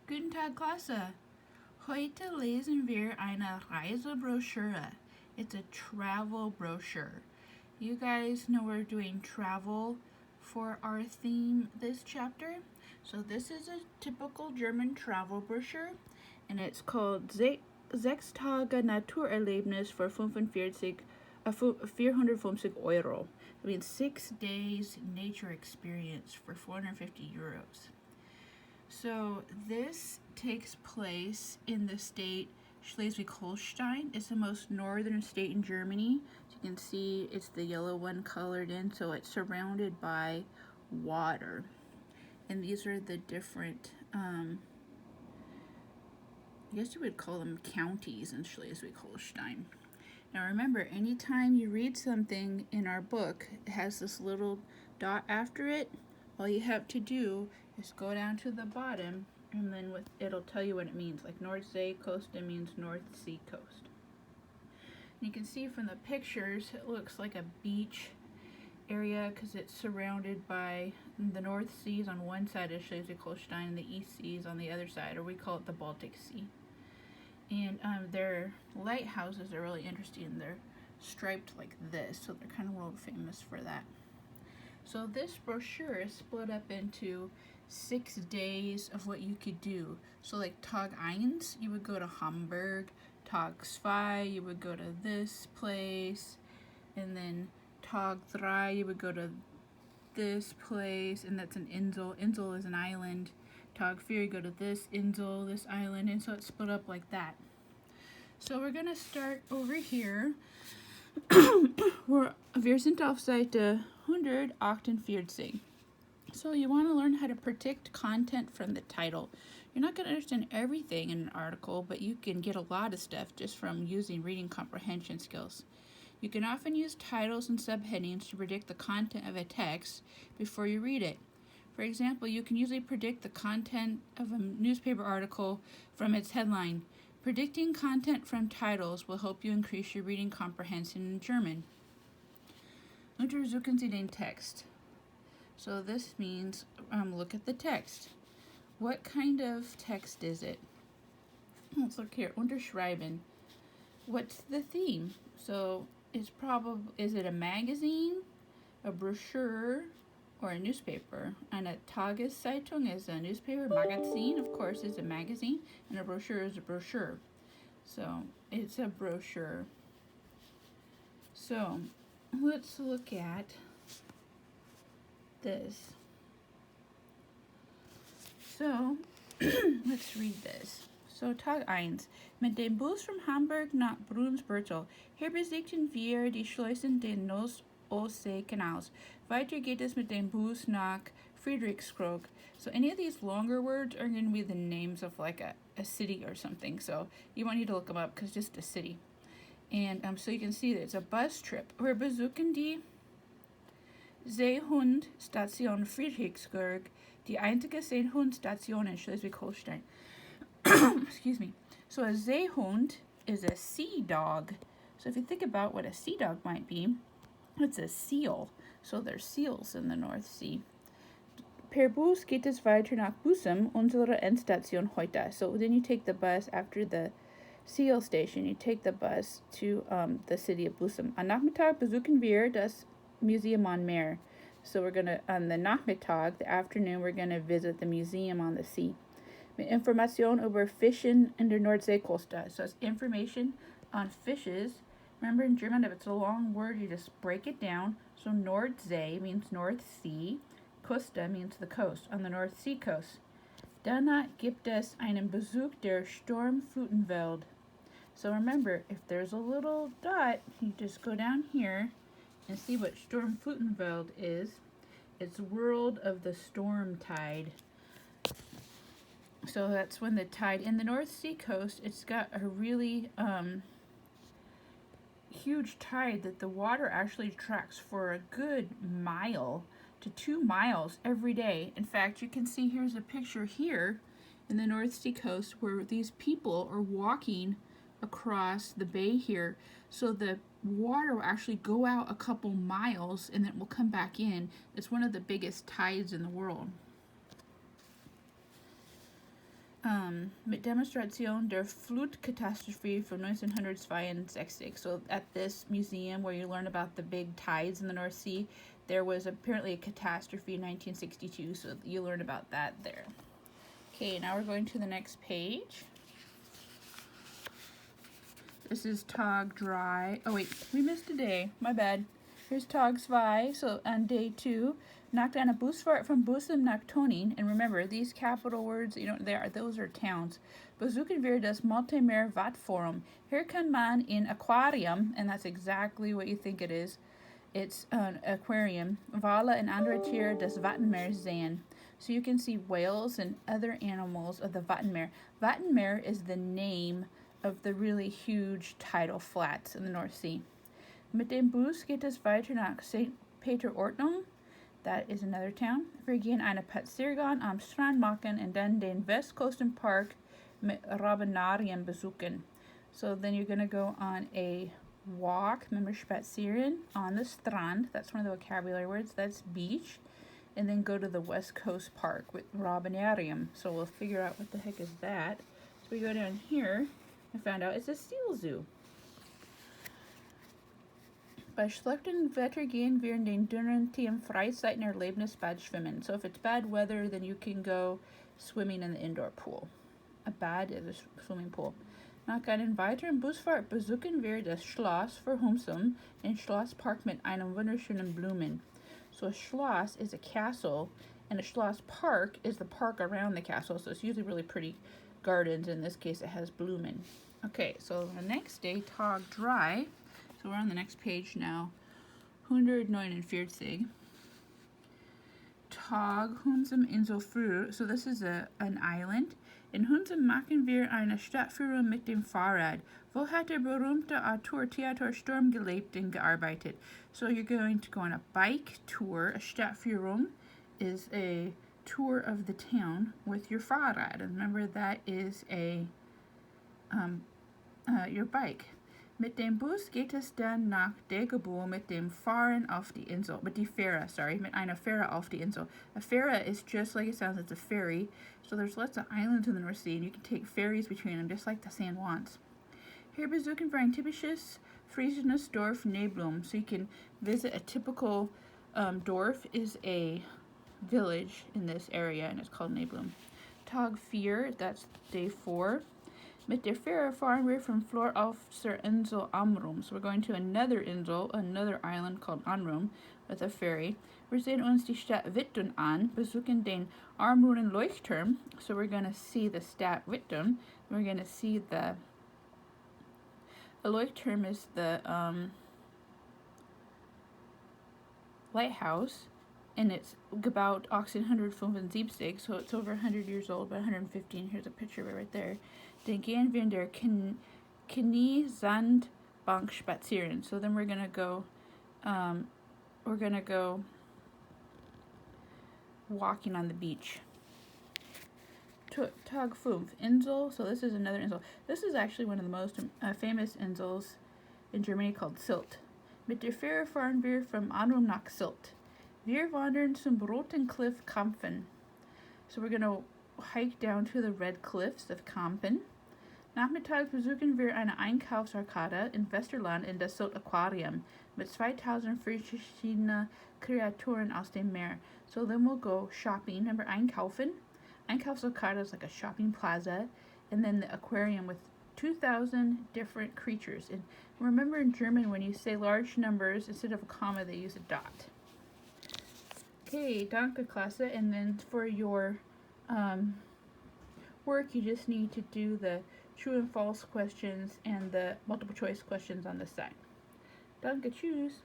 Guten Tag, Klasse. Heute lesen wir eine Reisebroschüre. It's a travel brochure. You guys know we're doing travel for our theme this chapter. So this is a typical German travel brochure, and it's called Sechs Tage Naturerlebnis für 450 Euro. It means 6 days nature experience for 450 euros. So this takes place in the state Schleswig-Holstein. It's the most northern state in Germany. As you can see, it's the yellow one colored in, so it's surrounded by water. And these are the different, I guess you would call them counties in Schleswig-Holstein. Now remember, anytime you read something in our book, it has this little dot after it. All you have to do is go down to the bottom, and then it'll tell you what it means. Like Nordsee coast, it means North Sea coast. And you can see from the pictures, it looks like a beach area because it's surrounded by the North Seas on one side of Schleswig-Holstein and the East Seas on the other side, or we call it the Baltic Sea. And their lighthouses are really interesting. They're striped like this, so they're kind of world famous for that. So this brochure is split up into 6 days of what you could do. So like Tag 1, you would go to Hamburg. Tag 2, you would go to this place. And then Tag 3, you would go to this place, and that's an Insel. Insel is an island. Tag 4, you go to this Insel, this island, and so it's split up like that. So we're gonna start over here. Wir sind auf Seite 148. So you want to learn how to predict content from the title. You're not going to understand everything in an article, but you can get a lot of stuff just from using reading comprehension skills. You can often use titles and subheadings to predict the content of a text before you read it. For example, you can usually predict the content of a newspaper article from its headline. Predicting content from titles will help you increase your reading comprehension in German. Untersuchen Sie den Text. So this means look at the text. What kind of text is it? Let's look here. Unterschreiben. What's the theme? So is it a magazine, a brochure, or a newspaper? And a Tageszeitung is a newspaper. Magazine, of course, is a magazine, and a brochure is a brochure. So it's a brochure. So let's look at this. So let's read this. So Tag 1. Mit dem Bus von Hamburg nach Brunsbüttel. Hier besichtigen wir die Schleusen des Nordost-Ostsee-Kanals. Weiter geht es mit dem Bus nach Friedrichskrog. So any of these longer words are going to be the names of like a city or something. So you won't need to look them up because it's just a city. And so you can see that it's a bus trip. Wir besuchen die Seehundstation Friedrichsburg, die einzige Seehundstation in Schleswig-Holstein. Excuse me. So a Seehund is a sea dog. So if you think about what a sea dog might be, it's a seal. So there's seals in the North Sea. Per Bus geht es weiter nach Busum, unsere Endstation heute. So then you take the bus after the seal station. You take the bus to the city of Busum. Am Nachmittag besuchen wir das Museum on Meer. So we're gonna on the Nachmittag, the afternoon, we're gonna visit the museum on the sea. Mit Information über Fischen in der Nordseeküste. So it's information on fishes. Remember in German, if it's a long word, you just break it down. So Nordsee means North Sea. Küste means the coast, on the North Sea coast. Danach gibt es einen Besuch der Sturmflutenwelt. So remember, if there's a little dot, you just go down here and see what Sturmflutenwelt is. It's world of the storm tide. So that's when the tide in the North Sea coast, it's got a really huge tide that the water actually tracks for a good mile to 2 miles every day. In fact, you can see here's a picture here in the North Sea coast where these people are walking across the bay here. So the water will actually go out a couple miles and then it will come back in. It's one of the biggest tides in the world. mit Demonstration der Flutkatastrophe from 1962. So at this museum where you learn about the big tides in the North Sea, there was apparently a catastrophe in 1962, so you learn about that there. Okay, now we're going to the next page. This is Tag 3. Oh wait, we missed a day. My bad. Here's Tag 2. So on day 2, nach einer Busfahrt von Bussen nach Tonin. And remember, these capital words, those are towns. Besuchen wir das Multimeer Wattforum. Here kann man in aquarium, and that's exactly what you think it is. It's an aquarium. Wale and andere Tiere des Wattenmeers sehen. So you can see whales and other animals of the Wattenmeer. Wattenmeer is the name of the really huge tidal flats in the North Sea. Mit dem Bus geht es weiter nach St. Peter-Ordnung. That is another town. Wir gehen eine Spaziergang am Strand machen and then den Westkostenpark mit Robbenarien besuchen. So then you're going to go on a walk, remember spazieren, on the Strand. That's one of the vocabulary words. That's beach. And then go to the West Coast Park with Robbenarium. So we'll figure out what the heck is that. So we go down here. I found out it's a seal zoo. Bei schlechtem Wetter gehen wir in den Dürrenteam Freizeiterlebnisbad schwimmen. So if it's bad weather, then you can go swimming in the indoor pool. A bad is a swimming pool. Nach einer weiteren Busfahrt besuchen wir das Schloss für Humsum, ein Schlosspark mit einem wunderschönen Blumen. So a Schloss is a castle, and a Schloss Park is the park around the castle. So it's usually really pretty gardens. In this case, it has Blumen. Okay, so the next day, Tag 3. So we're on the next page now. 149. Tag Hunsum Insel früh. So this is an island. In Hunsum machen wir eine Stadtführung mit dem Fahrrad. Wo hat der berühmte Autor Theodor Sturm gelebt und gearbeitet? So you're going to go on a bike tour. A Stadtführung is a tour of the town with your Fahrrad. And remember, that is your bike. Mit dem Bus geht es dann nach Degebuhl mit dem Fahren auf die Insel. Mit einer Fähre auf die Insel. A Fähre is just like it sounds, it's a ferry. So there's lots of islands in the North Sea, and you can take ferries between them, just like the San Juans. Hier besuchen wir ein typisches friesenes Dorf Neblum. So you can visit a typical Dorf is a village in this area, and it's called Neblum. Tag 4, that's day 4. Mit der Fähre fahren wir from Flor auf zur Insel Amrum. So we're going to another island called Amrum with a ferry. Wir sehen uns die Stadt Wittun an, besuchen den Amrumen Leuchtturm. So we're going to see the Stadt Wittun. We're going to see a Leuchtturm is the lighthouse, and it's about 1875, so it's over 100 years old, about 115. Here's a picture of it right there. Den gehen wir in der Knie-Sandbank spazieren. So then we're gonna go walking on the beach. Tag 5, Insel. So this is another Insel. This is actually one of the most famous Insels in Germany, called Sylt. Mit der Fähre fahren wir from Amrum nach Sylt. Wir wandern zum Roten Cliff Kampen. So we're going to hike down to the Red Cliffs of Kampen. Nachmittags besuchen wir eine Einkaufsarkade in Westerland in das Sylt Aquarium mit 2000 verschiedene Kreaturen aus dem Meer. So then we'll go shopping. Remember, einkaufen? Einkaufsarkade is like a shopping plaza. And then the aquarium with 2,000 different creatures. And remember, in German, when you say large numbers, instead of a comma, they use a dot. Okay, danke, Klasse. And then for your work, you just need to do the true and false questions and the multiple choice questions on this side. Danke, tschüss.